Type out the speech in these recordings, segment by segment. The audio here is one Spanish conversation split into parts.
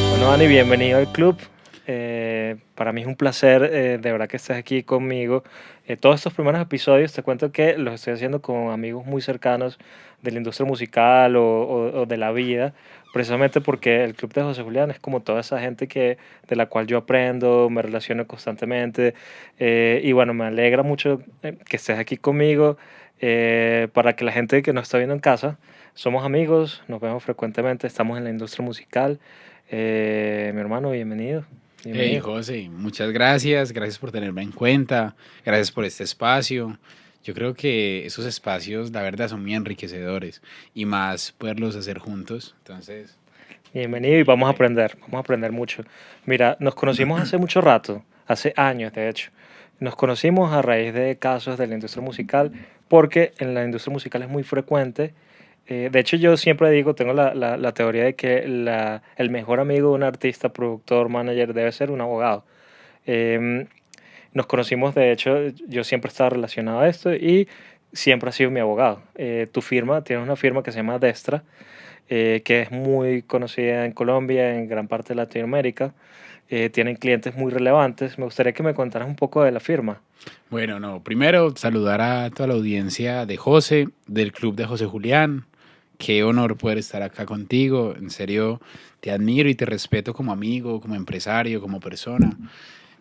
Bueno, Dani, bienvenido al club. Para mí es un placer, de verdad que estés aquí conmigo. Todos estos primeros episodios te cuento que los estoy haciendo con amigos muy cercanos de la industria musical o de la vida, precisamente porque el club de José Julián es como toda esa gente de la cual yo aprendo, me relaciono constantemente. Y bueno, me alegra mucho que estés aquí conmigo, para que la gente que nos está viendo en casa, somos amigos, nos vemos frecuentemente, estamos en la industria musical. Mi hermano, bienvenido. Hey, Bienvenido. José, muchas gracias, gracias por tenerme en cuenta, gracias por este espacio. Yo creo que esos espacios, la verdad, son muy enriquecedores y más poderlos hacer juntos. Entonces, Bienvenido y bienvenido. vamos a aprender mucho. Mira, nos conocimos hace mucho rato, hace años de hecho. Nos conocimos a raíz de casos de la industria musical, porque en la industria musical es muy frecuente. De hecho, yo siempre digo, tengo la teoría de que el mejor amigo de un artista, productor, manager debe ser un abogado. Em, Nos conocimos, de hecho, yo siempre he estado relacionado a esto y siempre ha sido mi abogado. Tu firma, tienes una firma que se llama Destra, que es muy conocida en Colombia, en gran parte de Latinoamérica. Tienen clientes muy relevantes. Me gustaría que me contaras un poco de la firma. Bueno, no, primero saludar a toda la audiencia de José, del Club de José Julián. Qué honor poder estar acá contigo. En serio, te admiro y te respeto como amigo, como empresario, como persona.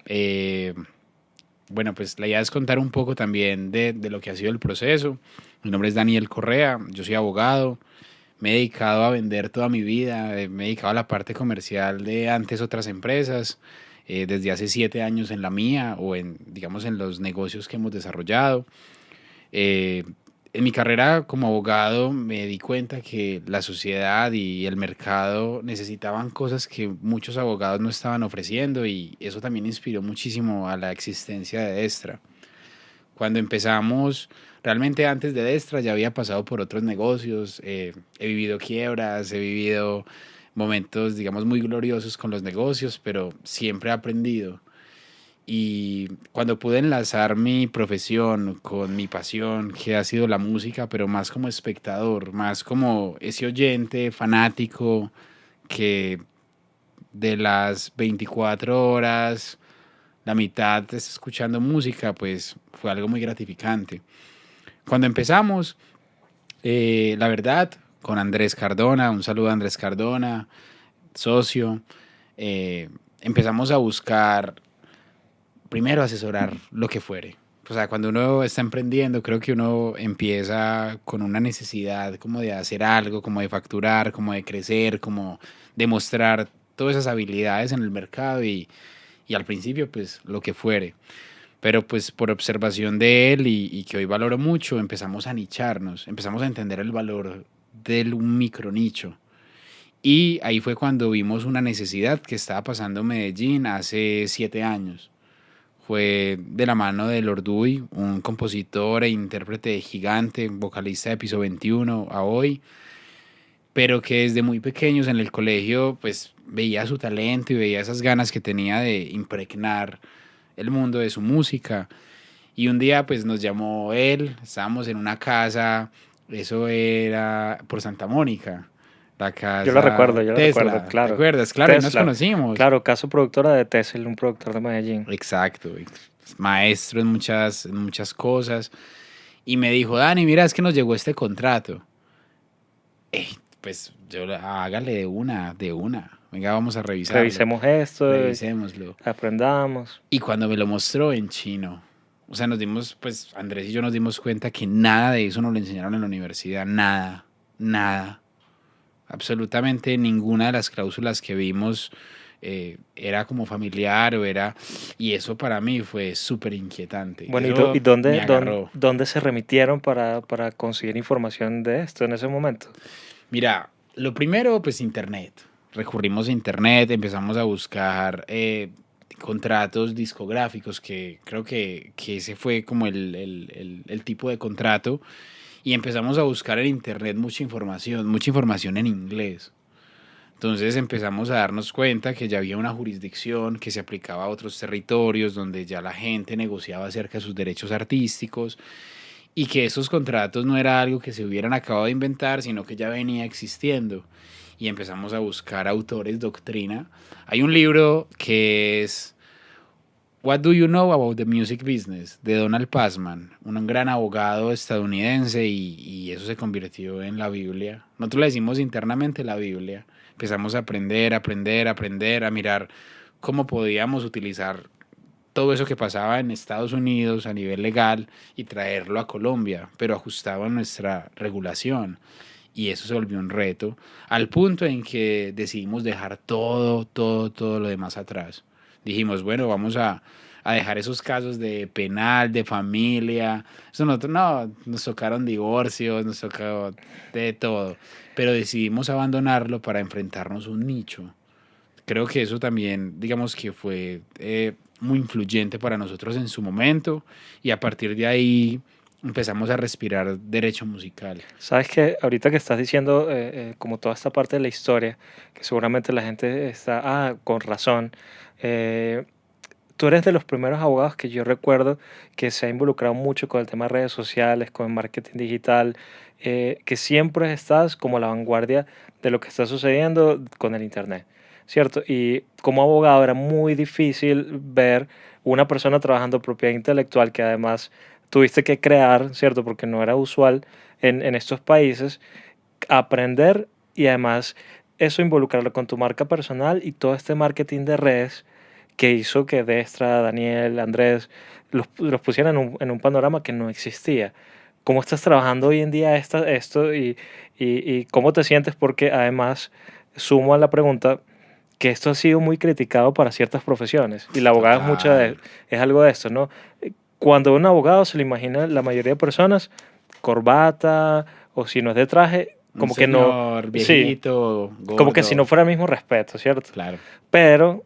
Eh, Bueno, pues la idea es contar un poco también de lo que ha sido el proceso. Mi nombre es Daniel Correa, yo soy abogado, me he dedicado a vender toda mi vida, me he dedicado a la parte comercial de antes otras empresas, desde hace 7 años en la mía o en, digamos, en los negocios que hemos desarrollado. Eh, en mi carrera como abogado me di cuenta que la sociedad y el mercado necesitaban cosas que muchos abogados no estaban ofreciendo y eso también inspiró muchísimo a la existencia de Destra. Cuando empezamos, realmente antes de Destra ya había pasado por otros negocios, he vivido quiebras, he vivido momentos, digamos, muy gloriosos con los negocios, pero siempre he aprendido. Y cuando pude enlazar mi profesión con mi pasión, que ha sido la música, pero más como espectador, más como ese oyente fanático que de las 24 horas, la mitad está escuchando música, pues fue algo muy gratificante. Cuando empezamos, la verdad, con Andrés Cardona, un saludo a Andrés Cardona, socio, empezamos a buscar primero asesorar lo que fuere. O sea, cuando uno está emprendiendo, creo que uno empieza con una necesidad como de hacer algo, como de facturar, como de crecer, como de mostrar todas esas habilidades en el mercado y al principio pues lo que fuere. Pero pues por observación de él y que hoy valoro mucho, empezamos a nicharnos, empezamos a entender el valor de un micronicho. Y ahí fue cuando vimos una necesidad que estaba pasando en Medellín hace 7 años. Fue de la mano de Lorduy, un compositor e intérprete gigante, vocalista de Piso 21 a hoy, pero que desde muy pequeños en el colegio pues veía su talento y veía esas ganas que tenía de impregnar el mundo de su música. Y un día pues nos llamó él, estábamos en una casa, eso era por Santa Mónica, la casa Yo lo recuerdo, Tesla, ¿te claro. acuerdas? Claro, ahí nos Tesla, conocimos. claro, caso productora de Tesla, un productor de Medellín. Exacto, maestro en muchas cosas. Y me dijo, Dani, mira, es que nos llegó este contrato. Ey, pues yo, hágale de una, de una. Venga, vamos a revisarlo. Revisemos esto, Revisémoslo. aprendamos. Y cuando me lo mostró en chino, o sea, nos dimos, pues Andrés y yo nos dimos cuenta que nada de eso nos lo enseñaron en la universidad. Nada, nada. Absolutamente ninguna de las cláusulas que vimos era como familiar o era... Y eso para mí fue súper inquietante. Bueno, ¿y Eso me agarró. dónde se remitieron para conseguir información de esto en ese momento? Mira, lo primero, pues internet. Recurrimos a internet, empezamos a buscar contratos discográficos, que creo que ese fue como el tipo de contrato. y empezamos a buscar en internet mucha información en inglés. Entonces empezamos a darnos cuenta que ya había una jurisdicción que se aplicaba a otros territorios donde ya la gente negociaba acerca de sus derechos artísticos y que esos contratos no era algo que se hubieran acabado de inventar, sino que ya venía existiendo. Y empezamos a buscar autores doctrina. Hay un libro que es What Do You Know About the Music Business? De Donald Passman, un gran abogado estadounidense, y eso se convirtió en la Biblia. Nosotros le decimos internamente la Biblia. Empezamos a aprender, a mirar cómo podíamos utilizar todo eso que pasaba en Estados Unidos a nivel legal y traerlo a Colombia, pero ajustado a nuestra regulación. Y eso se volvió un reto, al punto en que decidimos dejar todo lo demás atrás. Dijimos, bueno, vamos a dejar esos casos de penal, de familia. Eso nosotros, no, nos tocaron divorcios, nos tocó de todo. Pero decidimos abandonarlo para enfrentarnos a un nicho. Creo que eso también, digamos que fue muy influyente para nosotros en su momento, y a partir de ahí empezamos a respirar derecho musical. Sabes que ahorita que estás diciendo como toda esta parte de la historia, que seguramente la gente está, con razón, eh, tú eres de los primeros abogados que yo recuerdo que se ha involucrado mucho con el tema de redes sociales, con el marketing digital, que siempre estás como a la vanguardia de lo que está sucediendo con el Internet, ¿cierto? Y como abogado era muy difícil ver una persona trabajando propiedad intelectual que además tuviste que crear, ¿cierto? Porque no era usual en estos países, aprender y además eso involucrarlo con tu marca personal y todo este marketing de redes que hizo que Destra, Daniel, Andrés los pusieran en un panorama que no existía. ¿Cómo estás trabajando hoy en día esto y cómo te sientes? Porque además sumo a la pregunta que esto ha sido muy criticado para ciertas profesiones y la abogada Total. es algo de esto, ¿no? Cuando un abogado se le imagina la mayoría de personas, corbata o si no es de traje, Un como que no, señor sí, viejito, como que si no gordo. fuera el mismo respeto, ¿cierto? Claro. Pero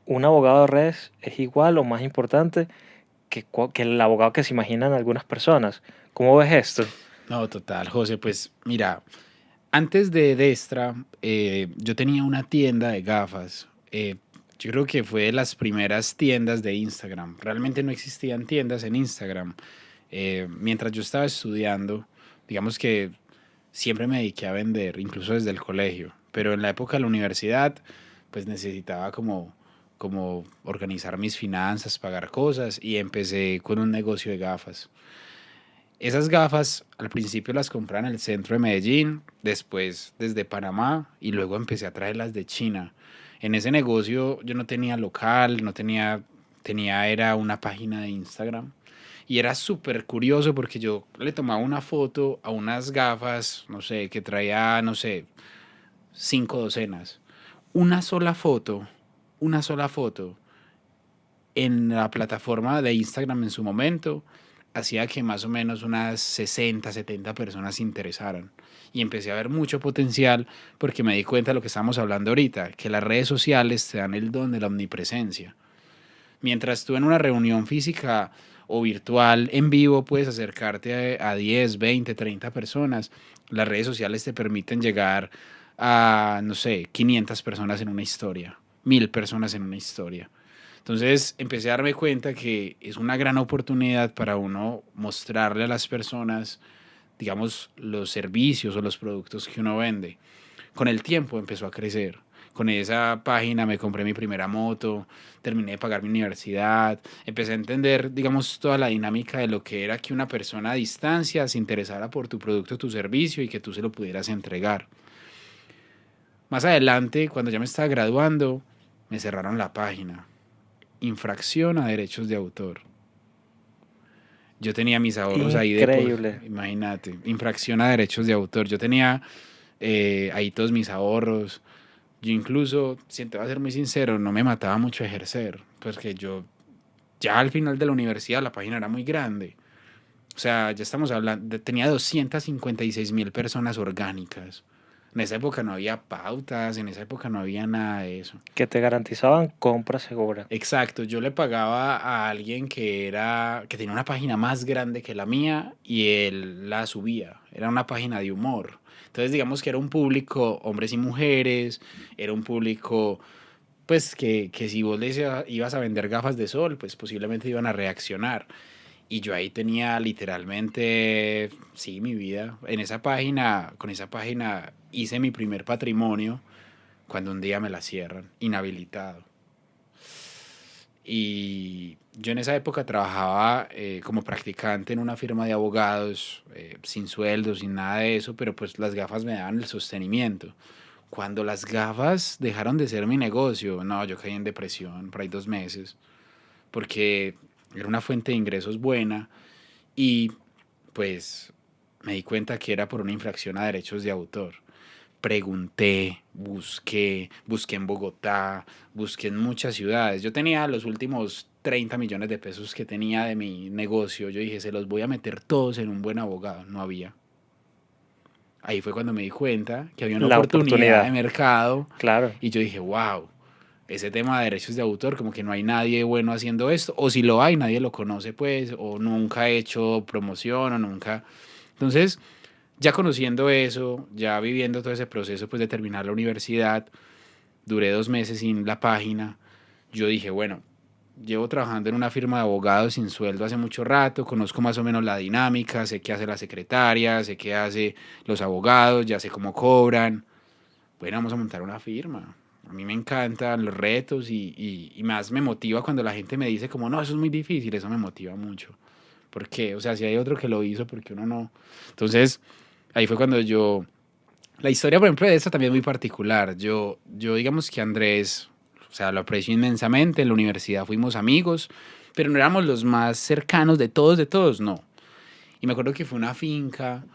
un abogado de redes es igual o más importante que el abogado que se imaginan algunas personas. ¿Cómo ves esto? No, total, José. Pues mira, antes de Destra, yo tenía una tienda de gafas. Yo creo que fue de las primeras tiendas de Instagram. Realmente no existían tiendas en Instagram. Mientras yo estaba estudiando, digamos que siempre me dediqué a vender, incluso desde el colegio. Pero en la época de la universidad, pues necesitaba como organizar mis finanzas, pagar cosas, y empecé con un negocio de gafas. Esas gafas al principio las compré en el centro de Medellín, después desde Panamá, y luego empecé a traerlas de China. En ese negocio yo no tenía local, no tenía, era una página de Instagram. Y era súper curioso porque yo le tomaba una foto a unas gafas, no sé, que traía, no sé, 5 docenas. Una sola foto, una sola foto en la plataforma de Instagram en su momento hacía que más o menos unas 60, 70 personas se interesaran. Y empecé a ver mucho potencial porque me di cuenta de lo que estamos hablando ahorita, que las redes sociales te dan el don de la omnipresencia. Mientras tú en una reunión física o virtual en vivo puedes acercarte a 10, 20, 30 personas, las redes sociales te permiten llegar a, no sé, 500 personas en una historia, 1000 personas en una historia. Entonces empecé a darme cuenta que es una gran oportunidad para uno mostrarle a las personas, digamos, los servicios o los productos que uno vende. Con el tiempo empezó a crecer. Con esa página me compré mi primera moto, terminé de pagar mi universidad, empecé a entender, digamos, toda la dinámica de lo que era que una persona a distancia se interesara por tu producto o tu servicio y que tú se lo pudieras entregar. Más adelante, cuando ya me estaba graduando, me cerraron la página. Infracción a derechos de autor. Yo tenía mis ahorros ahí Increíble. imagínate, infracción a derechos de autor. Yo tenía ahí todos mis ahorros. Yo incluso, si te voy a ser muy sincero, no me mataba mucho ejercer, porque yo ya al final de la universidad la página era muy grande. O sea, ya estamos hablando, tenía 256.000 personas orgánicas. En esa época no había pautas, en esa época no había nada de eso. Que te garantizaban compra segura. Exacto, yo le pagaba a alguien que tenía una página más grande que la mía y él la subía. Era una página de humor. Entonces, digamos que era un público, hombres y mujeres, era un público, pues, que si vos les ibas a vender gafas de sol, pues posiblemente iban a reaccionar. Y yo ahí tenía literalmente, sí, mi vida. En esa página, con esa página hice mi primer patrimonio cuando un día me la cierran, inhabilitado. Y yo en esa época trabajaba como practicante en una firma de abogados, sin sueldo, sin nada de eso, pero pues las gafas me daban el sostenimiento. Cuando las gafas dejaron de ser mi negocio, no, yo caí en depresión por ahí 2 meses, porque era una fuente de ingresos buena y pues me di cuenta que era por una infracción a derechos de autor. Pregunté, busqué en Bogotá, busqué en muchas ciudades. Yo tenía los últimos 30 millones de pesos que tenía de mi negocio. Yo dije, se los voy a meter todos en un buen abogado. No había. Ahí fue cuando me di cuenta que había una La oportunidad de oportunidad, mercado claro. y yo dije, wow, ese tema de derechos de autor, como que no hay nadie bueno haciendo esto, o si lo hay, nadie lo conoce, pues, o nunca ha hecho promoción, o nunca. Entonces, ya conociendo eso, ya viviendo todo ese proceso, pues, de terminar la universidad, duré 2 meses sin la página, yo dije, bueno, llevo trabajando en una firma de abogados sin sueldo hace mucho rato, conozco más o menos la dinámica, sé qué hace la secretaria, sé qué hace los abogados, ya sé cómo cobran. Bueno, vamos a montar una firma. A mí me encantan los retos y más me motiva cuando la gente me dice como, no, eso es muy difícil, eso me motiva mucho. ¿Por qué? O sea, si hay otro que lo hizo, ¿por qué uno no? Entonces, ahí fue cuando yo... La historia, por ejemplo, de esta también es muy particular. Yo digamos que Andrés, o sea, lo aprecio inmensamente. En la universidad fuimos amigos, pero no éramos los más cercanos de todos, no. Y me acuerdo que fue una finca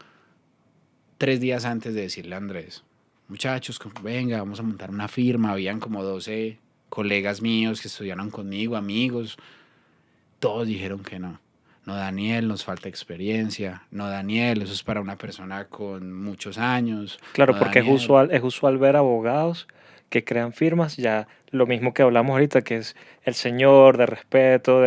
3 días antes de decirle a Andrés, muchachos, venga, vamos a montar una firma. Habían como 12 colegas míos que estudiaron conmigo, amigos. Todos dijeron que no. No, Daniel, nos falta experiencia. No, Daniel, eso es para una persona con muchos años. Claro, No, porque Daniel. es usual ver abogados que crean firmas, ya lo mismo que hablamos ahorita, que es el señor de respeto,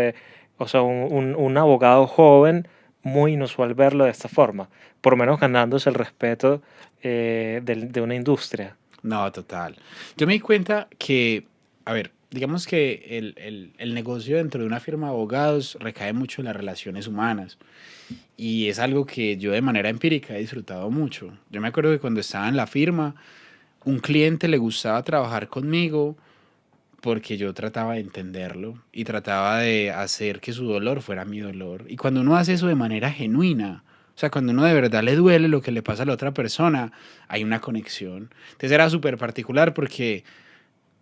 o sea, un abogado joven, muy inusual verlo de esta forma, por lo menos ganándose el respeto de una industria. No, total. Yo me di cuenta que, a ver, digamos que el negocio dentro de una firma de abogados recae mucho en las relaciones humanas y es algo que yo de manera empírica he disfrutado mucho. Yo me acuerdo que cuando estaba en la firma, un cliente le gustaba trabajar conmigo porque yo trataba de entenderlo y trataba de hacer que su dolor fuera mi dolor. Y cuando uno hace eso de manera genuina, o sea, cuando uno de verdad le duele lo que le pasa a la otra persona, hay una conexión. Entonces era súper particular porque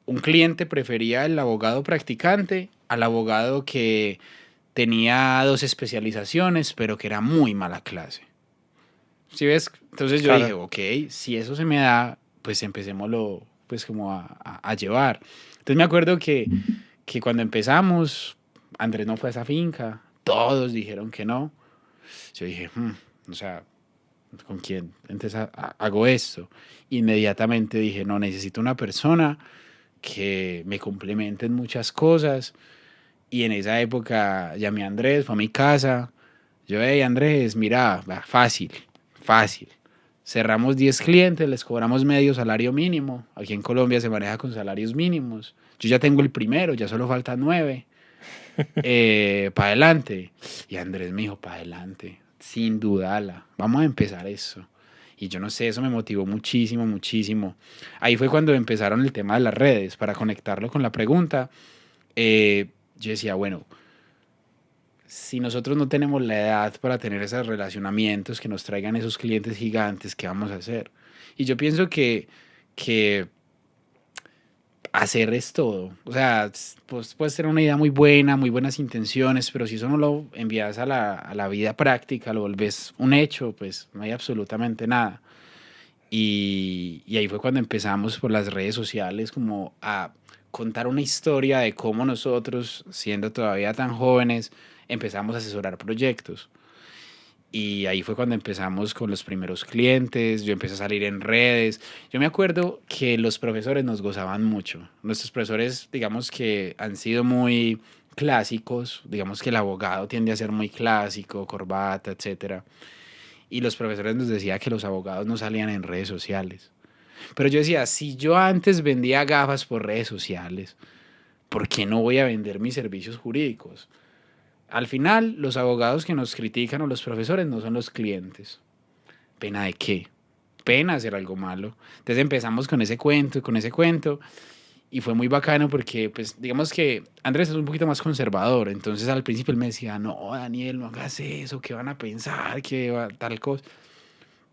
un cliente prefería el abogado practicante al abogado que tenía 2 especializaciones, pero que era muy mala clase. ¿Sí ves? Entonces yo dije, Claro, ok, si eso se me da, pues empecémoslo pues como a llevar. Entonces me acuerdo que cuando empezamos, Andrés no fue a esa finca, todos dijeron que no. Yo dije, o sea, ¿con quién? Entonces hago esto. Inmediatamente dije, no, necesito una persona que me complemente en muchas cosas. Y en esa época llamé a Andrés, fue a mi casa. Yo, hey Andrés, mira, va, fácil, fácil. Cerramos 10 clientes, les cobramos medio salario mínimo. Aquí en Colombia se maneja con salarios mínimos. Yo ya tengo el primero, ya solo faltan 9. Para adelante. Y Andrés me dijo, para adelante, sin dudarla. Vamos a empezar eso. Y yo no sé, eso me motivó muchísimo, muchísimo. Ahí fue cuando empezaron el tema de las redes, para conectarlo con la pregunta. Yo decía, bueno, si nosotros no tenemos la edad para tener esos relacionamientos que nos traigan esos clientes gigantes, ¿qué vamos a hacer? Y yo pienso que hacer es todo. O sea, pues puedes tener una idea muy buena, muy buenas intenciones, pero si eso no lo envías a la vida práctica, lo volvés un hecho, pues no hay absolutamente nada. Y ahí fue cuando empezamos por las redes sociales como a contar una historia de cómo nosotros, siendo todavía tan jóvenes, empezamos a asesorar proyectos. Y ahí fue cuando empezamos con los primeros clientes, yo empecé a salir en redes. Yo me acuerdo que los profesores nos gozaban mucho. Nuestros profesores, digamos que han sido muy clásicos, digamos que el abogado tiende a ser muy clásico, corbata, etcétera. Y los profesores nos decían que los abogados no salían en redes sociales. Pero yo decía, si yo antes vendía gafas por redes sociales, ¿por qué no voy a vender mis servicios jurídicos? Al final, los abogados que nos critican o los profesores no son los clientes. ¿Pena de qué? Pena hacer algo malo. Entonces empezamos con ese cuento y con ese cuento. Y fue muy bacano porque, pues, digamos que Andrés es un poquito más conservador. Entonces al principio él me decía, no, Daniel, no hagas eso, ¿qué van a pensar? ¿Qué va tal cosa?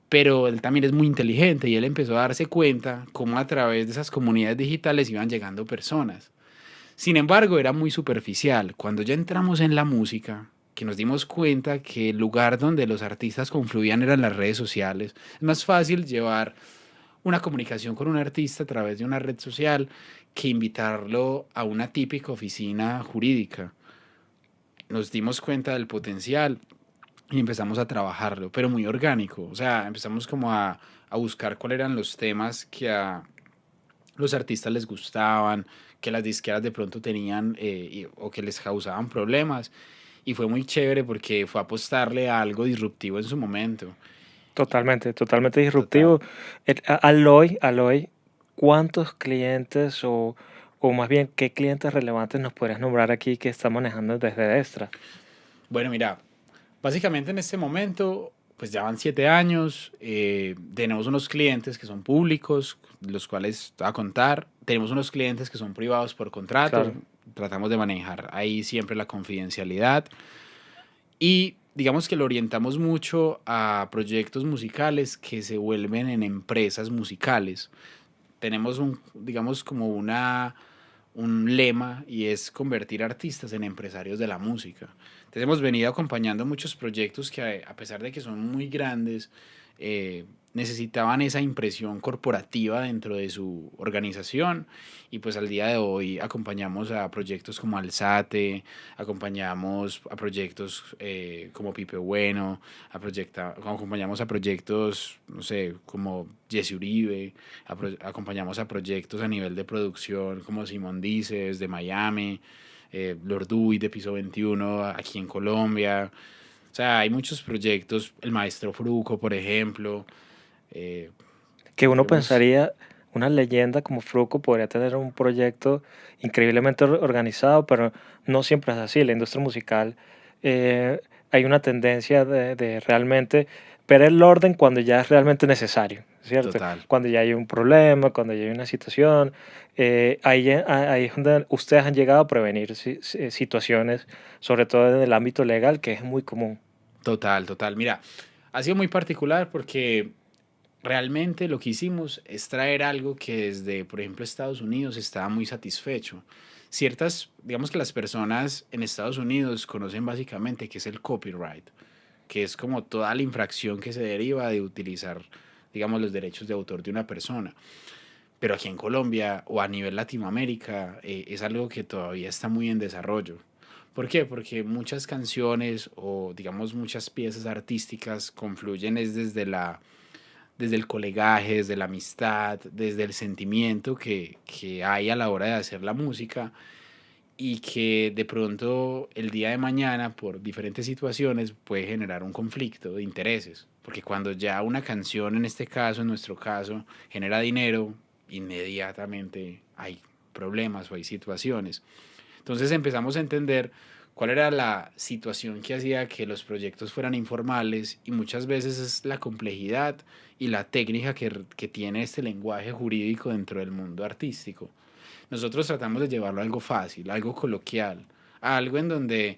Pero él también es muy inteligente y él empezó a darse cuenta cómo a través de esas comunidades digitales iban llegando personas. Sin embargo, era muy superficial. Cuando ya entramos en la música, que nos dimos cuenta que el lugar donde los artistas confluían eran las redes sociales, es más fácil llevar una comunicación con un artista a través de una red social que invitarlo a una típica oficina jurídica. Nos dimos cuenta del potencial y empezamos a trabajarlo, pero muy orgánico. O sea, empezamos como a buscar cuáles eran los temas que a los artistas les gustaban, que las disqueras de pronto tenían o que les causaban problemas. Y fue muy chévere porque fue apostarle a algo disruptivo en su momento. Totalmente, totalmente Total. disruptivo. Al hoy, ¿cuántos clientes o más bien qué clientes relevantes nos podrías nombrar aquí que está manejando desde Destra? Bueno, mira, básicamente en este momento, pues ya van 7 años. Tenemos unos clientes que son públicos, los cuales te voy a contar. Tenemos unos clientes que son privados por contrato. Claro, Tratamos de manejar ahí siempre la confidencialidad. Y digamos que lo orientamos mucho a proyectos musicales que se vuelven en empresas musicales. Tenemos digamos, como un lema y es convertir artistas en empresarios de la música. Entonces hemos venido acompañando muchos proyectos que a pesar de que son muy grandes, necesitaban esa impresión corporativa dentro de su organización y pues al día de hoy acompañamos a proyectos como Alzate, acompañamos a proyectos como Pipe Bueno, acompañamos a proyectos, no sé, como Jesse Uribe, acompañamos a proyectos a nivel de producción como Simón Dices de Miami, Lord Dewey de Piso 21 aquí en Colombia. O sea, hay muchos proyectos, el Maestro Fruco, por ejemplo. eh, que uno hemos, pensaría, una leyenda como Fruco podría tener un proyecto increíblemente organizado, pero no siempre es así. La industria musical, hay una tendencia de realmente ver el orden cuando ya es realmente necesario, ¿cierto? Total. Cuando ya hay un problema, cuando ya hay una situación, ahí es donde ustedes han llegado a prevenir situaciones, sobre todo en el ámbito legal, que es muy común. Total, total. Mira, ha sido muy particular porque realmente lo que hicimos es traer algo que desde, por ejemplo, Estados Unidos estaba muy satisfecho. Digamos que las personas en Estados Unidos conocen básicamente qué es el copyright, que es como toda la infracción que se deriva de utilizar, digamos, los derechos de autor de una persona. Pero aquí en Colombia o a nivel Latinoamérica es algo que todavía está muy en desarrollo. ¿Por qué? Porque muchas canciones o digamos muchas piezas artísticas confluyen es desde el colegaje, desde la amistad, desde el sentimiento que hay a la hora de hacer la música y que de pronto el día de mañana por diferentes situaciones puede generar un conflicto de intereses. Porque cuando ya una canción, en este caso, en nuestro caso, genera dinero, inmediatamente hay problemas o hay situaciones. Entonces empezamos a entender cuál era la situación que hacía que los proyectos fueran informales y muchas veces es la complejidad y la técnica que tiene este lenguaje jurídico dentro del mundo artístico. Nosotros tratamos de llevarlo a algo fácil, a algo coloquial, a algo en donde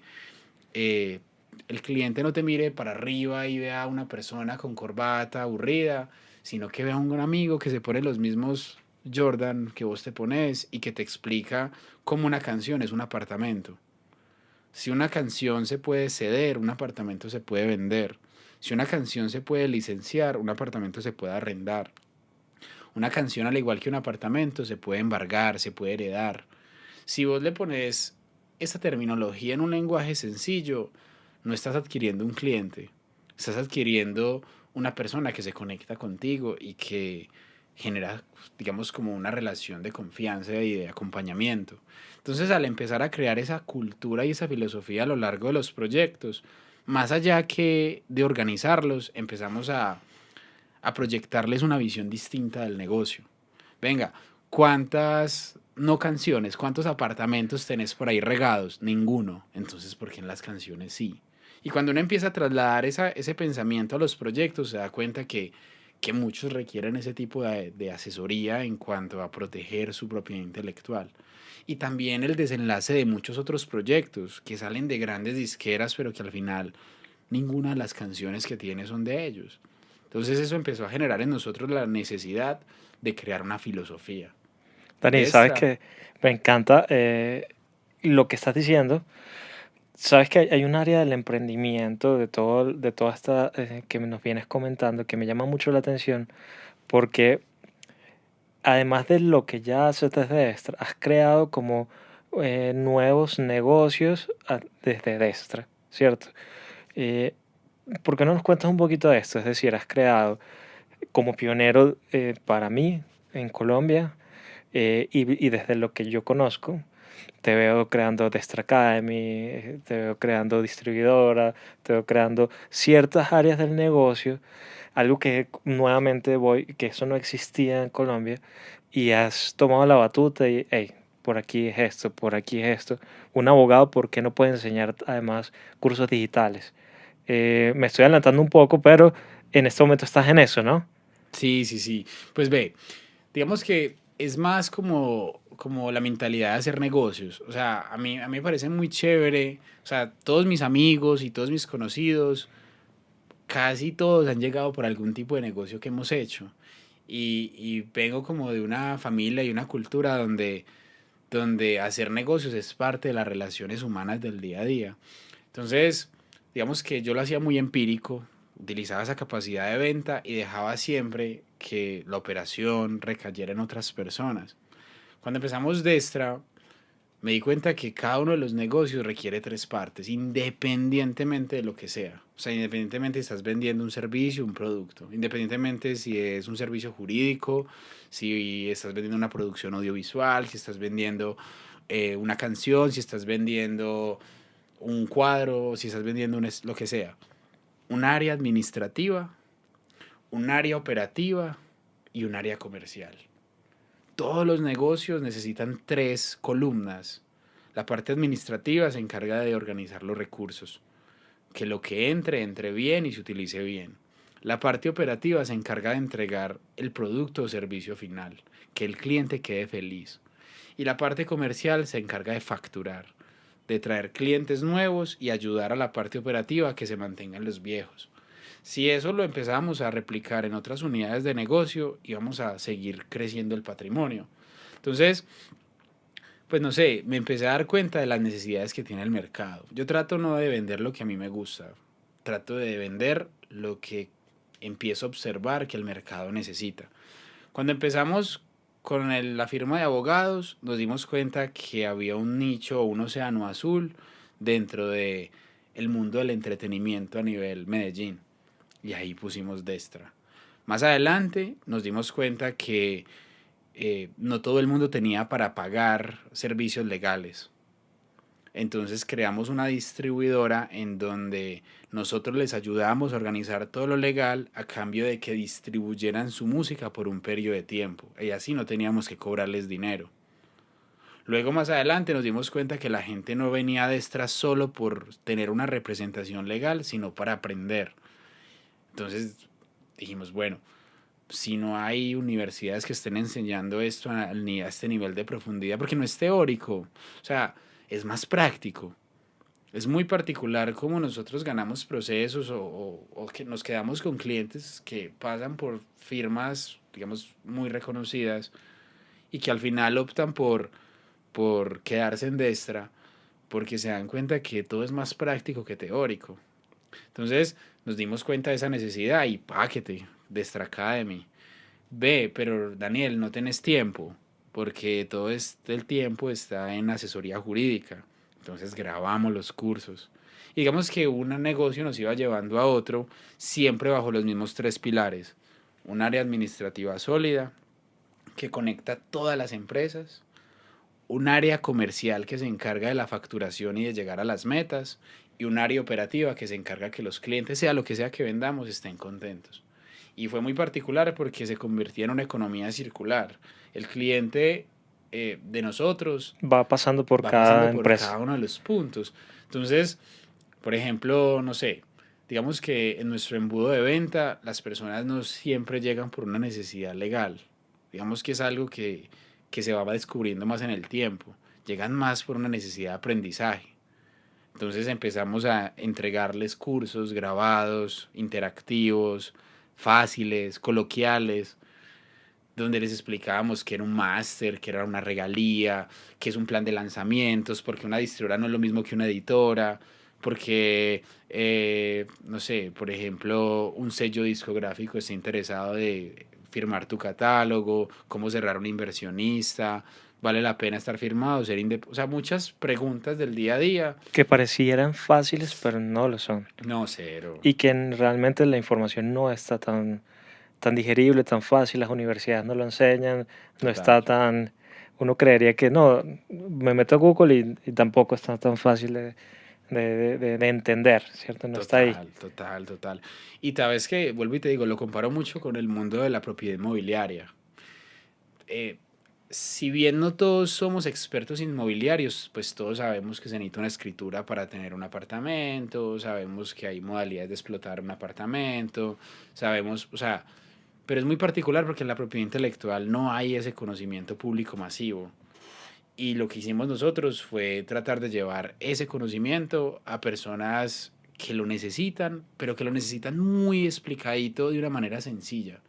eh, el cliente no te mire para arriba y vea a una persona con corbata aburrida, sino que vea a un amigo que se pone los mismos Jordan que vos te pones y que te explica cómo una canción es un apartamento. Si una canción se puede ceder, un apartamento se puede vender. Si una canción se puede licenciar, un apartamento se puede arrendar. Una canción, al igual que un apartamento, se puede embargar, se puede heredar. Si vos le pones esta terminología en un lenguaje sencillo, no estás adquiriendo un cliente. Estás adquiriendo una persona que se conecta contigo y que genera, digamos, como una relación de confianza y de acompañamiento. Entonces, al empezar a crear esa cultura y esa filosofía a lo largo de los proyectos, más allá que de organizarlos, empezamos a proyectarles una visión distinta del negocio. Venga, ¿cuántas no canciones, cuántos apartamentos tenés por ahí regados? Ninguno. Entonces, ¿por qué en las canciones sí? Y cuando uno empieza a trasladar ese pensamiento a los proyectos, se da cuenta que muchos requieren ese tipo de asesoría en cuanto a proteger su propiedad intelectual. Y también el desenlace de muchos otros proyectos que salen de grandes disqueras, pero que al final ninguna de las canciones que tiene son de ellos. Entonces eso empezó a generar en nosotros la necesidad de crear una filosofía. Dani, sabes Destra, que me encanta lo que estás diciendo. Sabes que hay un área del emprendimiento, de toda esta que nos vienes comentando, que me llama mucho la atención, porque además de lo que ya haces desde Destra, has creado como nuevos negocios desde Destra, ¿cierto? Eh, ¿Por qué no nos cuentas un poquito de esto? Es decir, has creado como pionero para mí en Colombia y desde lo que yo conozco, te veo creando Destra Academy, te veo creando distribuidora, te veo creando ciertas áreas del negocio, algo que nuevamente voy, que eso no existía en Colombia, y has tomado la batuta y, hey, por aquí es esto, por aquí es esto. Un abogado, ¿por qué no puede enseñar además cursos digitales? Me estoy adelantando un poco, pero en este momento estás en eso, ¿no? sí, sí, sí. Pues ve, digamos que es más como la mentalidad de hacer negocios. O sea, a mí me parece muy chévere. O sea, todos mis amigos y todos mis conocidos, casi todos han llegado por algún tipo de negocio que hemos hecho. Y vengo como de una familia y una cultura donde hacer negocios es parte de las relaciones humanas del día a día. Entonces, digamos que yo lo hacía muy empírico, utilizaba esa capacidad de venta y dejaba siempre que la operación recayera en otras personas. Cuando empezamos Destra, me di cuenta que cada uno de los negocios requiere tres partes, independientemente de lo que sea. O sea, independientemente si estás vendiendo un servicio, un producto, independientemente si es un servicio jurídico, si estás vendiendo una producción audiovisual, si estás vendiendo una canción, si estás vendiendo un cuadro, si estás vendiendo lo que sea. Un área administrativa, un área operativa y un área comercial. Todos los negocios necesitan tres columnas. La parte administrativa se encarga de organizar los recursos, que lo que entre bien y se utilice bien. La parte operativa se encarga de entregar el producto o servicio final, que el cliente quede feliz. Y la parte comercial se encarga de facturar, de traer clientes nuevos y ayudar a la parte operativa a que se mantengan los viejos. Si eso lo empezamos a replicar en otras unidades de negocio, íbamos a seguir creciendo el patrimonio. Entonces, pues no sé, me empecé a dar cuenta de las necesidades que tiene el mercado. Yo trato no de vender lo que a mí me gusta, trato de vender lo que empiezo a observar que el mercado necesita. Cuando empezamos con la firma de abogados, nos dimos cuenta que había un nicho o un océano azul dentro de el mundo del entretenimiento a nivel Medellín. Y ahí pusimos Destra. Más adelante nos dimos cuenta que no todo el mundo tenía para pagar servicios legales. Entonces creamos una distribuidora en donde nosotros les ayudábamos a organizar todo lo legal a cambio de que distribuyeran su música por un periodo de tiempo. Y así no teníamos que cobrarles dinero. Luego más adelante nos dimos cuenta que la gente no venía de extras solo por tener una representación legal, sino para aprender. Entonces dijimos, bueno, si no hay universidades que estén enseñando esto a este nivel de profundidad, porque no es teórico, o sea, es más práctico. Es muy particular cómo nosotros ganamos procesos o que nos quedamos con clientes que pasan por firmas, digamos, muy reconocidas y que al final optan por quedarse en Destra porque se dan cuenta que todo es más práctico que teórico. Entonces nos dimos cuenta de esa necesidad y páquete, Destra Academy. Ve, pero Daniel, no tenés tiempo, porque todo el tiempo está en asesoría jurídica. Entonces grabamos los cursos. Y digamos que un negocio nos iba llevando a otro, siempre bajo los mismos tres pilares. Un área administrativa sólida que conecta todas las empresas, un área comercial que se encarga de la facturación y de llegar a las metas, y un área operativa que se encarga que los clientes, sea lo que sea que vendamos, estén contentos. Y fue muy particular porque se convertía en una economía circular. El cliente de nosotros Va pasando por va cada pasando por empresa. cada uno de los puntos. Entonces, por ejemplo, no sé, digamos que en nuestro embudo de venta las personas no siempre llegan por una necesidad legal. Digamos que es algo que se va descubriendo más en el tiempo. Llegan más por una necesidad de aprendizaje. Entonces empezamos a entregarles cursos grabados, interactivos, fáciles, coloquiales, donde les explicábamos que era un máster, que era una regalía, que es un plan de lanzamientos, porque una distribuidora no es lo mismo que una editora, porque, no sé, por ejemplo, un sello discográfico está interesado de firmar tu catálogo, cómo cerrar un inversionista, vale la pena estar firmado, ser o sea, muchas preguntas del día a día. Que parecieran fáciles, pero no lo son. No, cero. Y que realmente la información no está tan digerible, tan fácil, las universidades no lo enseñan, no está Total. tan... Uno creería que no, me meto a Google y tampoco está tan fácil de entender, ¿cierto? No está ahí. Total, total, total. Y sabes que, vuelvo y te digo, lo comparo mucho con el mundo de la propiedad inmobiliaria. Eh, si bien no todos somos expertos inmobiliarios, pues todos sabemos que se necesita una escritura para tener un apartamento, sabemos que hay modalidades de explotar un apartamento, sabemos, o sea, pero es muy particular porque en la propiedad intelectual no hay ese conocimiento público masivo. Y lo que hicimos nosotros fue tratar de llevar ese conocimiento a personas que lo necesitan, pero que lo necesitan muy explicadito de una manera sencilla.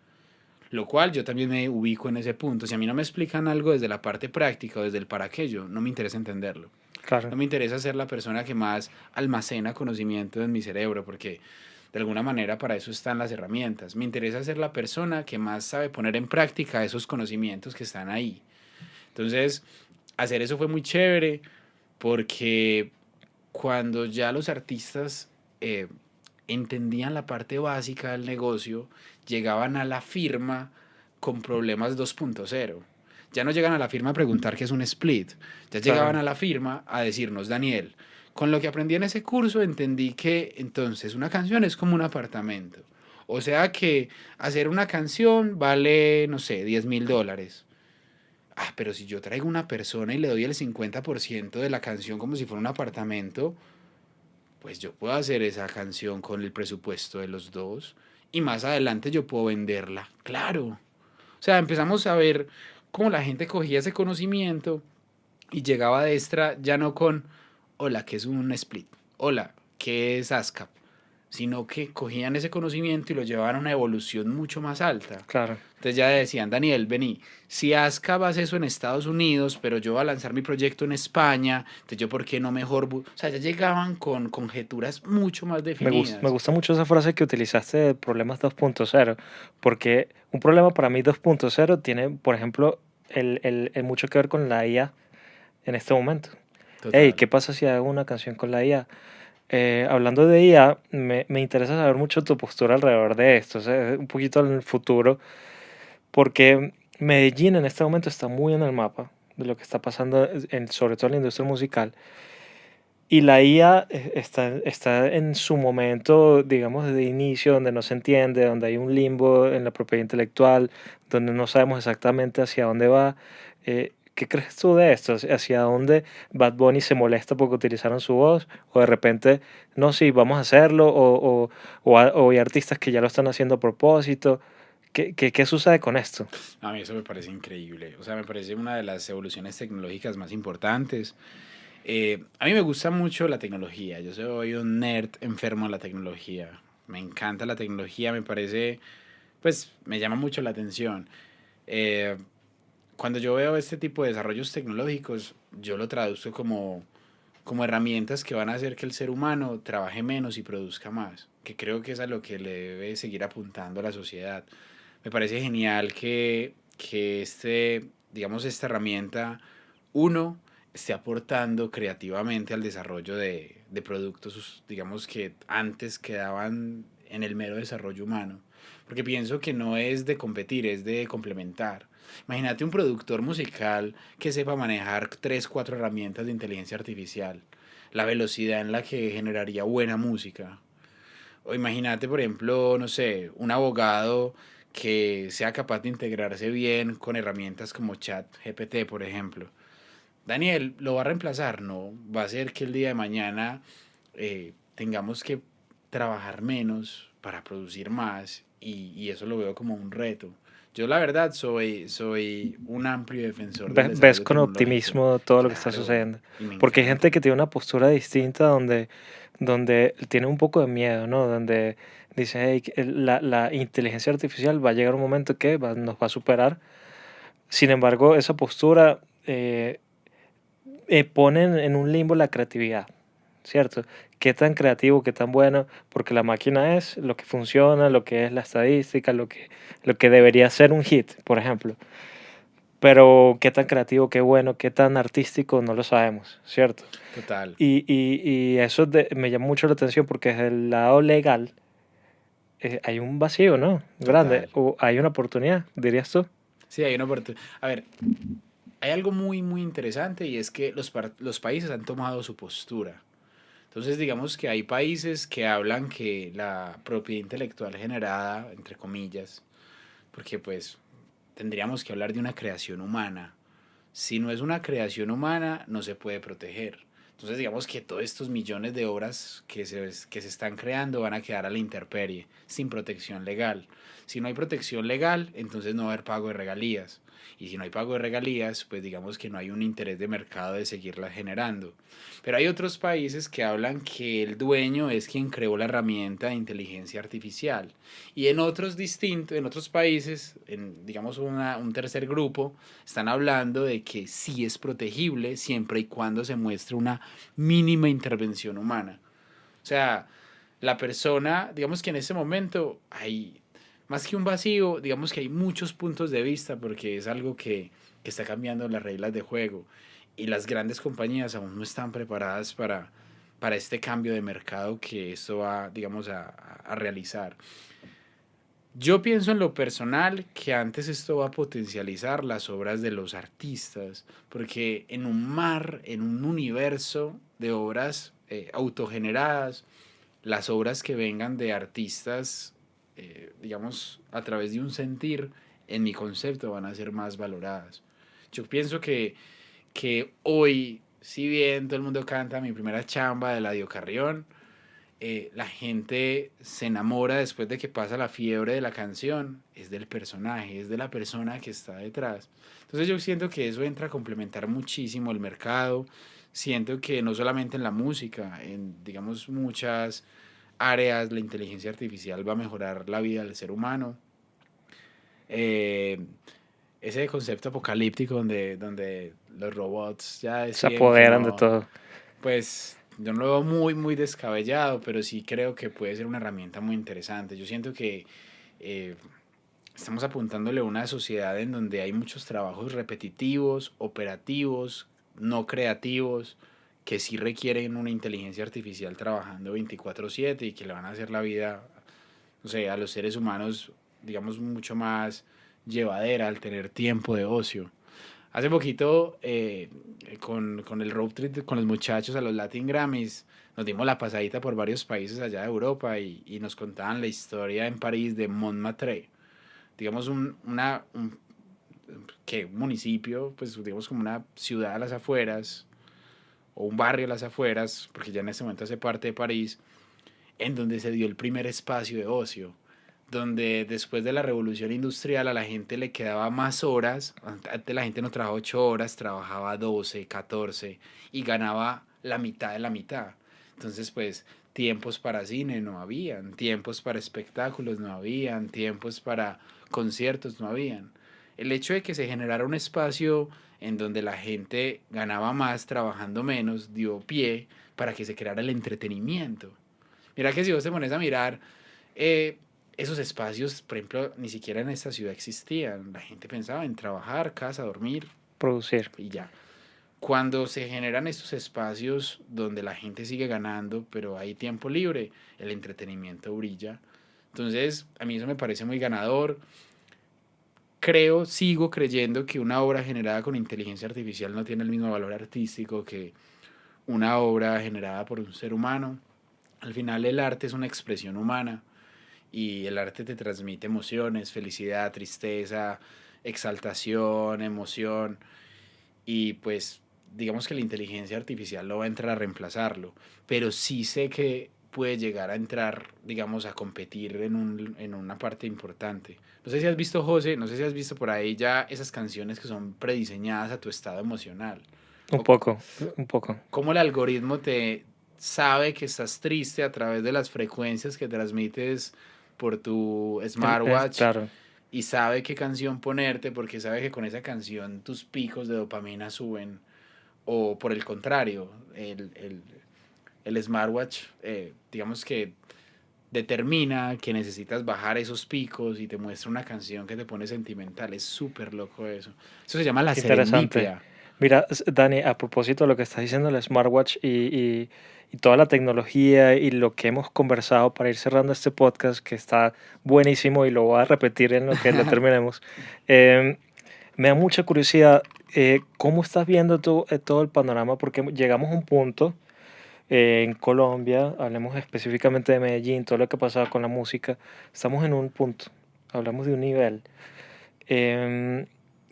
Lo cual yo también me ubico en ese punto. Si a mí no me explican algo desde la parte práctica o desde el para qué, yo no me interesa entenderlo. Claro, No me interesa ser la persona que más almacena conocimiento en mi cerebro, porque de alguna manera para eso están las herramientas. Me interesa ser la persona que más sabe poner en práctica esos conocimientos que están ahí. Entonces, hacer eso fue muy chévere porque cuando ya los artistas entendían la parte básica del negocio, llegaban a la firma con problemas 2.0. Ya no llegan a la firma a preguntar qué es un split, ya llegaban claro. a la firma a decirnos, Daniel, con lo que aprendí en ese curso entendí que entonces una canción es como un apartamento. O sea que hacer una canción vale, no sé, $10.000. Ah, pero si yo traigo una persona y le doy el 50% de la canción como si fuera un apartamento, pues yo puedo hacer esa canción con el presupuesto de los dos y más adelante yo puedo venderla. Claro. O sea, empezamos a ver cómo la gente cogía ese conocimiento y llegaba de extra ya no con, hola, ¿qué es un split? Hola, ¿qué es ASCAP? Sino que cogían ese conocimiento y lo llevaban a una evolución mucho más alta. Claro. Entonces ya decían, Daniel, vení, si ASCAP hace eso en Estados Unidos, pero yo voy a lanzar mi proyecto en España, entonces yo por qué no mejor... O sea, ya llegaban con conjeturas mucho más Me definidas. gusta mucho esa frase que utilizaste de problemas 2.0, porque un problema para mí 2.0 tiene, por ejemplo, el mucho que ver con la IA en este momento. Hey, Total. ¿qué pasa si hago una canción con la IA? Hablando de IA, me interesa saber mucho tu postura alrededor de esto, o sea, un poquito en el futuro, porque Medellín en este momento está muy en el mapa de lo que está pasando, sobre todo en la industria musical. Y la IA está en su momento, digamos, de inicio, donde no se entiende, donde hay un limbo en la propiedad intelectual, donde no sabemos exactamente hacia dónde va. ¿Qué crees tú de esto? ¿Hacia dónde Bad Bunny se molesta porque utilizaron su voz? ¿O de repente, no, sí, vamos a hacerlo? ¿O hay artistas que ya lo están haciendo a propósito? ¿Qué sucede con esto? A mí eso me parece increíble. O sea, me parece una de las evoluciones tecnológicas más importantes. A mí me gusta mucho la tecnología. Yo soy un nerd enfermo de la tecnología. Me encanta la tecnología, me parece, pues me llama mucho la atención. Eh, Cuando yo veo este tipo de desarrollos tecnológicos, yo lo traduzco como herramientas que van a hacer que el ser humano trabaje menos y produzca más, que creo que es a lo que le debe seguir apuntando a la sociedad. Me parece genial que digamos, esta herramienta, uno, esté aportando creativamente al desarrollo de productos, digamos, que antes quedaban en el mero desarrollo humano. Porque pienso que no es de competir, es de complementar. Imagínate un productor musical que sepa manejar 3 4 herramientas de inteligencia artificial, la velocidad en la que generaría buena música. O imagínate, por ejemplo, no sé, un abogado que sea capaz de integrarse bien con herramientas como ChatGPT, por ejemplo. Daniel, ¿lo va a reemplazar? No, va a ser que el día de mañana tengamos que trabajar menos para producir más y eso lo veo como un reto. Yo la verdad soy un amplio defensor del Ves desarrollo con tecnológico. optimismo todo lo que está Claro, sucediendo. y me Porque hay gente encanta. que tiene una postura distinta donde tiene un poco de miedo, ¿no? Donde dice, "Hey, que la inteligencia artificial va a llegar un momento que nos va a superar". Sin embargo, esa postura pone en un limbo la creatividad, ¿cierto? Qué tan creativo, qué tan bueno, porque la máquina es lo que funciona, lo que es la estadística, lo que debería ser un hit, por ejemplo. Pero qué tan creativo, qué bueno, qué tan artístico, no lo sabemos, ¿cierto? Total, Y eso me llama mucho la atención porque desde el lado legal hay un vacío, ¿no? Grande, total. o hay una oportunidad, dirías tú. Sí, hay una oportunidad. A ver, hay algo muy, muy interesante y es que los países han tomado su postura. Entonces, digamos que hay países que hablan que la propiedad intelectual generada, entre comillas, porque pues tendríamos que hablar de una creación humana. Si no es una creación humana, no se puede proteger. Entonces, digamos que todos estos millones de obras que se están creando van a quedar a la intemperie, sin protección legal. Si no hay protección legal, entonces no va a haber pago de regalías. Y si no hay pago de regalías, pues digamos que no hay un interés de mercado de seguirlas generando. Pero hay otros países que hablan que el dueño es quien creó la herramienta de inteligencia artificial. Y en otros distintos, en otros países, en digamos un tercer grupo, están hablando de que sí es protegible siempre y cuando se muestre una mínima intervención humana. O sea, la persona, digamos que en ese momento hay más que un vacío, digamos que hay muchos puntos de vista porque es algo que está cambiando las reglas de juego y las grandes compañías aún no están preparadas para este cambio de mercado que esto va, digamos, a realizar. Yo pienso en lo personal que antes esto va a potencializar las obras de los artistas, porque en un mar, en un universo de obras autogeneradas, las obras que vengan de artistas, digamos, a través de un sentir, en mi concepto van a ser más valoradas. Yo pienso que hoy, si bien todo el mundo canta mi primera chamba de Eladio Carrión, la gente se enamora después de que pasa la fiebre de la canción, es del personaje, es de la persona que está detrás. Entonces yo siento que eso entra a complementar muchísimo el mercado, siento que no solamente en la música, en digamos muchas áreas la inteligencia artificial va a mejorar la vida del ser humano. Eh, ese concepto apocalíptico donde los robots ya Se deciden que apoderan de no, todo. pues yo no lo veo muy, muy descabellado, pero sí creo que puede ser una herramienta muy interesante. Yo siento que eh, estamos apuntándole a una sociedad en donde hay muchos trabajos repetitivos, operativos, no creativos, que sí requieren una inteligencia artificial trabajando 24/7 y que le van a hacer la vida, no sé, a los seres humanos, digamos, mucho más llevadera al tener tiempo de ocio. Hace poquito, con el road trip con los muchachos a los Latin Grammys, nos dimos la pasadita por varios países allá de Europa y nos contaban la historia en París de Montmartre. Digamos, ¿qué? Un municipio, pues digamos como una ciudad a las afueras, o un barrio a las afueras, porque ya en este momento hace parte de París, en donde se dio el primer espacio de ocio, donde después de la revolución industrial a la gente le quedaba más horas, antes la gente no trabajaba 8 horas, trabajaba 12 14 y ganaba la mitad de la mitad. Entonces, pues, tiempos para cine no habían, tiempos para espectáculos no habían, tiempos para conciertos no habían. El hecho de que se generara un espacio en donde la gente ganaba más trabajando menos dio pie para que se creara el entretenimiento. Mira que si vos te pones a mirar, eh, esos espacios, por ejemplo, ni siquiera en esta ciudad existían. La gente pensaba en trabajar, casa, dormir Producir. y ya. cuando se generan estos espacios donde la gente sigue ganando, pero hay tiempo libre, el entretenimiento brilla. Entonces, a mí eso me parece muy ganador. Sigo creyendo que una obra generada con inteligencia artificial no tiene el mismo valor artístico que una obra generada por un ser humano. Al final el arte es una expresión humana y el arte te transmite emociones, felicidad, tristeza, exaltación, emoción y pues digamos que la inteligencia artificial no va a entrar a reemplazarlo, pero sí sé que puede llegar a entrar, digamos, a competir en una parte importante. No sé si has visto, José, no sé si has visto por ahí ya esas canciones que son prediseñadas a tu estado emocional. Un O poco, un poco. cómo el algoritmo te sabe que estás triste a través de las frecuencias que transmites por tu smartwatch Claro, y sabe qué canción ponerte porque sabe que con esa canción tus picos de dopamina suben o por el contrario, el smartwatch, digamos que determina que necesitas bajar esos picos y te muestra una canción que te pone sentimental. Es súper loco eso. Eso se llama la qué interesante. serendipia. Mira, Dani, a propósito de lo que estás diciendo del smartwatch y toda la tecnología y lo que hemos conversado para ir cerrando este podcast, que está buenísimo y lo voy a repetir en lo que lo terminemos, eh, me da mucha curiosidad, ¿cómo estás viendo tú todo el panorama? Porque llegamos a un punto en Colombia, hablemos específicamente de Medellín, todo lo que ha pasado con la música, estamos en un punto, hablamos de un nivel. Em,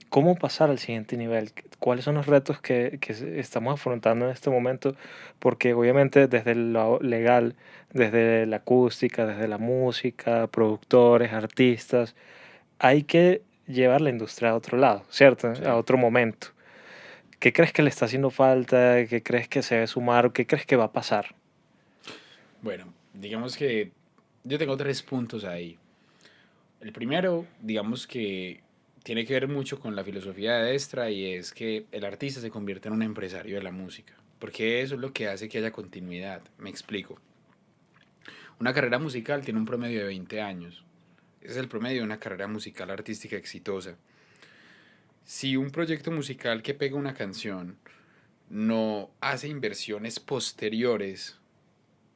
¿Cómo pasar al siguiente nivel? ¿Cuáles son los retos que estamos afrontando en este momento? Porque obviamente desde lo legal, desde la acústica, desde la música, productores, artistas, hay que llevar la industria a otro lado, ¿cierto? A Sí. otro momento. ¿Qué crees que le está haciendo falta? ¿Qué crees que se debe sumar? ¿Qué crees que va a pasar? Bueno, digamos que yo tengo tres puntos ahí. El primero, digamos que tiene que ver mucho con la filosofía de Destra y es que el artista se convierte en un empresario de la música, porque eso es lo que hace que haya continuidad. Me explico. Una carrera musical tiene un promedio de 20 años. Ese es el promedio de una carrera musical artística exitosa. Si un proyecto musical que pega una canción no hace inversiones posteriores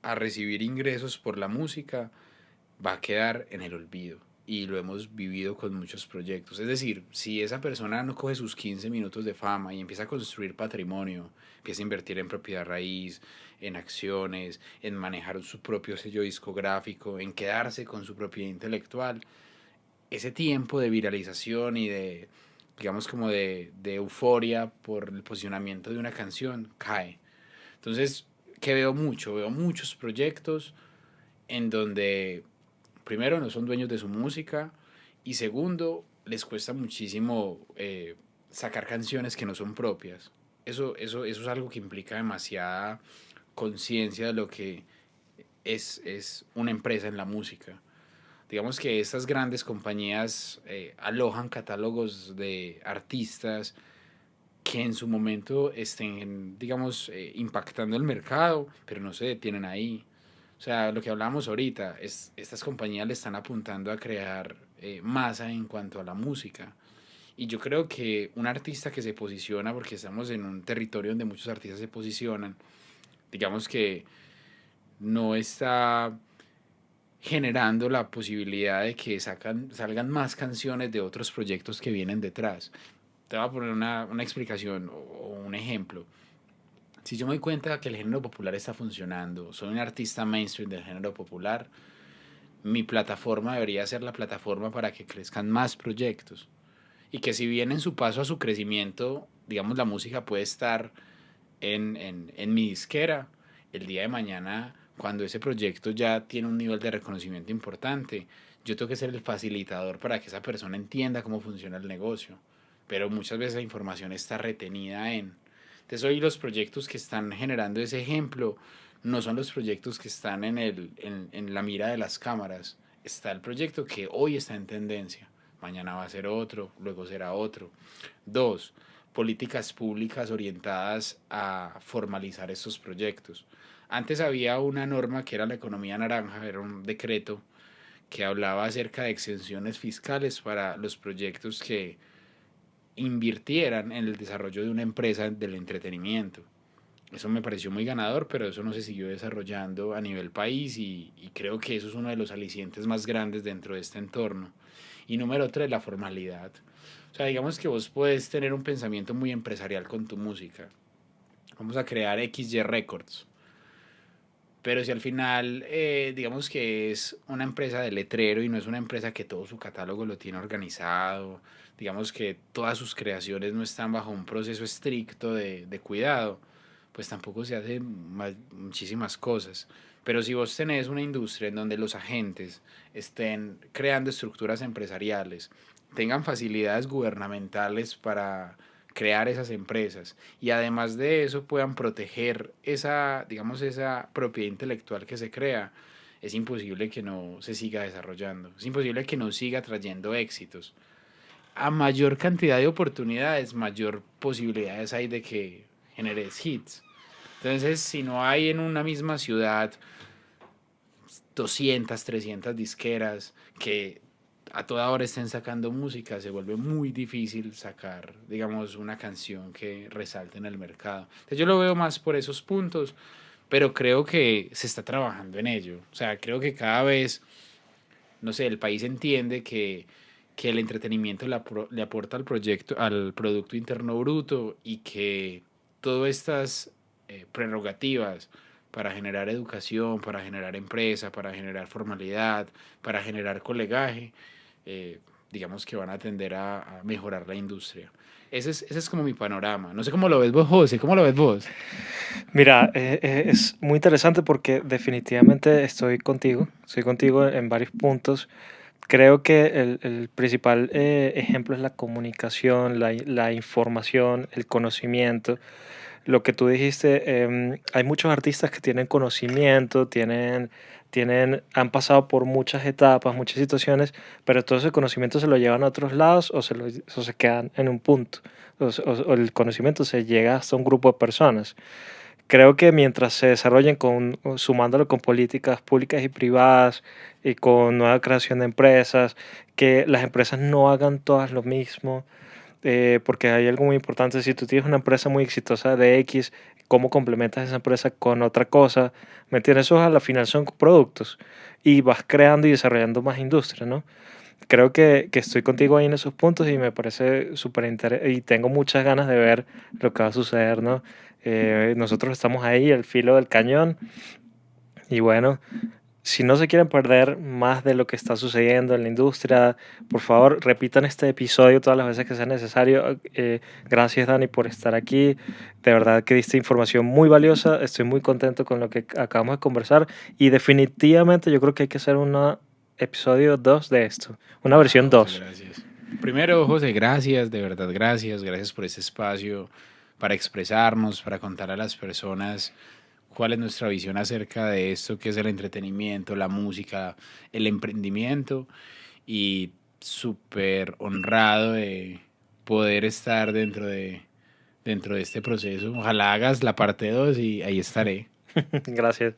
a recibir ingresos por la música, va a quedar en el olvido. Y lo hemos vivido con muchos proyectos. Es decir, si esa persona no coge sus 15 minutos de fama y empieza a construir patrimonio, empieza a invertir en propiedad raíz, en acciones, en manejar su propio sello discográfico, en quedarse con su propiedad intelectual, ese tiempo de viralización y de, digamos, como de euforia por el posicionamiento de una canción cae. Entonces, ¿qué veo mucho? Veo muchos proyectos en donde primero no son dueños de su música y segundo les cuesta muchísimo sacar canciones que no son propias. Eso es algo que implica demasiada conciencia de lo que es una empresa en la música. Digamos que estas grandes compañías alojan catálogos de artistas que en su momento estén, digamos, impactando el mercado, pero no se detienen ahí. O sea, lo que hablábamos ahorita, es, estas compañías le están apuntando a crear masa en cuanto a la música. Y yo creo que un artista que se posiciona, porque estamos en un territorio donde muchos artistas se posicionan, digamos que no está generando la posibilidad de que salgan más canciones de otros proyectos que vienen detrás. Te voy a poner una explicación o un ejemplo. Si yo me doy cuenta que el género popular está funcionando, soy un artista mainstream del género popular, mi plataforma debería ser la plataforma para que crezcan más proyectos. Y que si bien en su paso a su crecimiento, digamos, la música puede estar en mi disquera, el día de mañana, cuando ese proyecto ya tiene un nivel de reconocimiento importante, yo tengo que ser el facilitador para que esa persona entienda cómo funciona el negocio. Pero muchas veces la información está retenida en... Entonces hoy los proyectos que están generando ese ejemplo no son los proyectos que están en la mira de las cámaras. Está el proyecto que hoy está en tendencia. Mañana va a ser otro, luego será otro. Dos, políticas públicas orientadas a formalizar estos proyectos. Antes había una norma que era la economía naranja, era un decreto que hablaba acerca de exenciones fiscales para los proyectos que invirtieran en el desarrollo de una empresa del entretenimiento. Eso me pareció muy ganador, pero eso no se siguió desarrollando a nivel país y creo que eso es uno de los alicientes más grandes dentro de este entorno. Y número tres, la formalidad. O sea, digamos que vos puedes tener un pensamiento muy empresarial con tu música. Vamos a crear XY Records. Pero si al final, digamos que es una empresa de letrero y no es una empresa que todo su catálogo lo tiene organizado, digamos que todas sus creaciones no están bajo un proceso estricto de cuidado, pues tampoco se hacen muchísimas cosas. Pero si vos tenés una industria en donde los agentes estén creando estructuras empresariales, tengan facilidades gubernamentales para crear esas empresas y además de eso puedan proteger esa, digamos, esa propiedad intelectual que se crea, es imposible que no se siga desarrollando, es imposible que no siga trayendo éxitos. A mayor cantidad de oportunidades, mayor posibilidades hay de que generes hits. Entonces, si no hay en una misma ciudad 200, 300 disqueras que a toda hora estén sacando música, se vuelve muy difícil sacar, digamos, una canción que resalte en el mercado. Entonces yo lo veo más por esos puntos, pero creo que se está trabajando en ello. O sea, creo que cada vez, no sé, el país entiende que el entretenimiento le aporta al proyecto, al Producto Interno Bruto y que todas estas prerrogativas para generar educación, para generar empresa, para generar formalidad, para generar colegaje, digamos que van a tender a mejorar la industria. Ese es como mi panorama. No sé cómo lo ves vos, José, ¿cómo lo ves vos? Mira, es muy interesante porque definitivamente estoy contigo en varios puntos. Creo que el principal ejemplo es la comunicación, la información, el conocimiento. Lo que tú dijiste, hay muchos artistas que tienen conocimiento, han pasado por muchas etapas, muchas situaciones, pero todo ese conocimiento se lo llevan a otros lados o se quedan en un punto. O el conocimiento se llega hasta un grupo de personas. Creo que mientras se desarrollen sumándolo con políticas públicas y privadas y con nueva creación de empresas, que las empresas no hagan todas lo mismo, porque hay algo muy importante. Si tú tienes una empresa muy exitosa de X, ¿cómo complementas esa empresa con otra cosa? ¿Me entiendes? Eso a la final son productos y vas creando y desarrollando más industria, ¿no? Creo que estoy contigo ahí en esos puntos y me parece súper interesante y tengo muchas ganas de ver lo que va a suceder, ¿no? Nosotros estamos ahí al filo del cañón y bueno, si no se quieren perder más de lo que está sucediendo en la industria, por favor repitan este episodio todas las veces que sea necesario. Gracias Dani por estar aquí, de verdad que diste información muy valiosa, estoy muy contento con lo que acabamos de conversar y definitivamente yo creo que hay que hacer un episodio 2 de esto, una Ah, versión José, 2. gracias. Primero, José, gracias, de verdad, gracias. Gracias por este espacio para expresarnos, para contar a las personas cuál es nuestra visión acerca de esto que es el entretenimiento, la música, el emprendimiento. Y súper honrado de poder estar dentro de este proceso. Ojalá hagas la parte 2 y ahí estaré. Gracias.